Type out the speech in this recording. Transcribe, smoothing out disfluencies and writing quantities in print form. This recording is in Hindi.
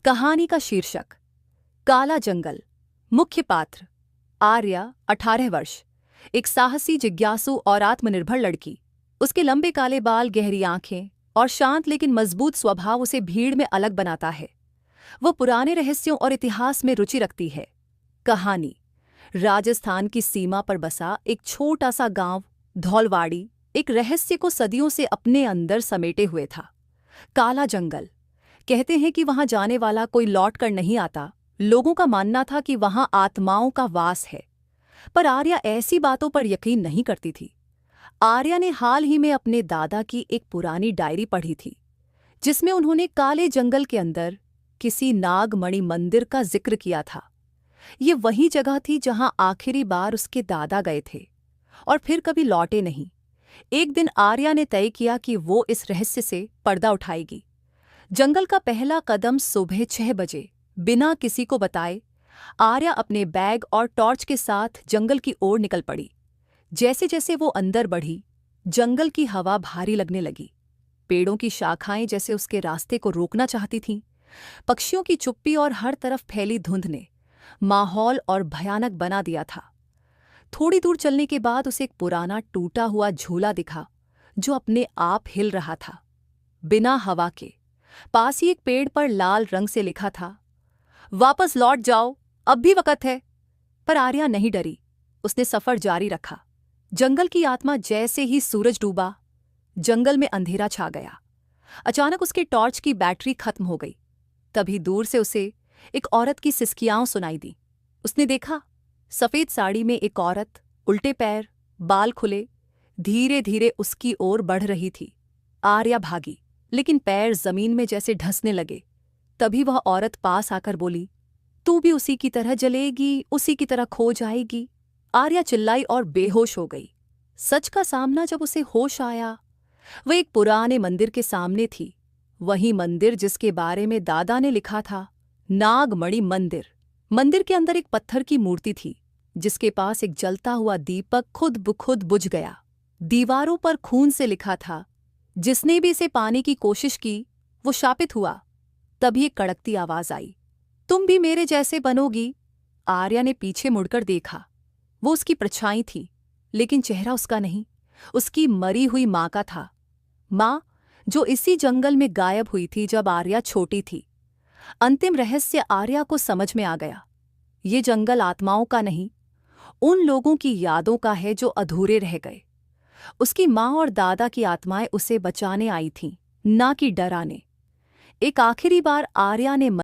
कहानी का शीर्षक काला जंगल। मुख्य पात्र आर्या 18 वर्ष, एक साहसी, जिज्ञासु और आत्मनिर्भर लड़की। उसके लंबे काले बाल, गहरी आंखें और शांत लेकिन मजबूत स्वभाव उसे भीड़ में अलग बनाता है। वह पुराने रहस्यों और इतिहास में रुचि रखती है। कहानी राजस्थान की सीमा पर बसा एक छोटा सा गांव धौलवाड़ी एक रहस्य को सदियों से अपने अंदर समेटे हुए था। काला जंगल। कहते हैं कि वहां जाने वाला कोई लौट कर नहीं आता। लोगों का मानना था कि वहां आत्माओं का वास है, पर आर्या ऐसी बातों पर यकीन नहीं करती थी। आर्या ने हाल ही में अपने दादा की एक पुरानी डायरी पढ़ी थी, जिसमें उन्होंने काले जंगल के अंदर किसी नागमणि मंदिर का जिक्र किया था। ये वही जगह थी जहां आखिरी बार उसके दादा गए थे और फिर कभी लौटे नहीं। एक दिन आर्या ने तय किया कि वो इस रहस्य से पर्दा उठाएगी। जंगल का पहला कदम सुबह 6 बजे बिना किसी को बताए आर्या अपने बैग और टॉर्च के साथ जंगल की ओर निकल पड़ी। जैसे जैसे वो अंदर बढ़ी, जंगल की हवा भारी लगने लगी। पेड़ों की शाखाएं जैसे उसके रास्ते को रोकना चाहती थीं। पक्षियों की चुप्पी और हर तरफ फैली धुंध ने माहौल और भयानक बना दिया था। थोड़ी दूर चलने के बाद उसे एक पुराना टूटा हुआ झूला दिखा, जो अपने आप हिल रहा था, बिना हवा के। पास ही एक पेड़ पर लाल रंग से लिखा था, वापस लौट जाओ, अब भी वक्त है। पर आर्या नहीं डरी। उसने सफर जारी रखा। जंगल की आत्मा जैसे ही सूरज डूबा, जंगल में अंधेरा छा गया। अचानक उसके टॉर्च की बैटरी खत्म हो गई। तभी दूर से उसे एक औरत की सिसकियां सुनाई दी। उसने देखा, सफेद साड़ी में एक औरत, उल्टे पैर, बाल खुले, धीरे धीरे उसकी ओर बढ़ रही थी। आर्या भागी, लेकिन पैर जमीन में जैसे ढसने लगे। तभी वह औरत पास आकर बोली, तू भी उसी की तरह जलेगी, उसी की तरह खो जाएगी। आर्या चिल्लाई और बेहोश हो गई। सच का सामना जब उसे होश आया, वह एक पुराने मंदिर के सामने थी। वही मंदिर जिसके बारे में दादा ने लिखा था, नागमणि मंदिर। मंदिर के अंदर एक पत्थर की मूर्ति थी, जिसके पास एक जलता हुआ दीपक खुद ब खुद बुझ गया। दीवारों पर खून से लिखा था, जिसने भी इसे पाने की कोशिश की वो शापित हुआ। तभी एक कड़कती आवाज आई, तुम भी मेरे जैसे बनोगी। आर्या ने पीछे मुड़कर देखा। वो उसकी परछाई थी, लेकिन चेहरा उसका नहीं, उसकी मरी हुई माँ का था। माँ, जो इसी जंगल में गायब हुई थी जब आर्या छोटी थी। अंतिम रहस्य आर्या को समझ में आ गया। ये जंगल आत्माओं का नहीं, उन लोगों की यादों का है जो अधूरे रह गए। उसकी माँ और दादा की आत्माएं उसे बचाने आई थीं, ना कि डराने। एक आखिरी बार आर्या ने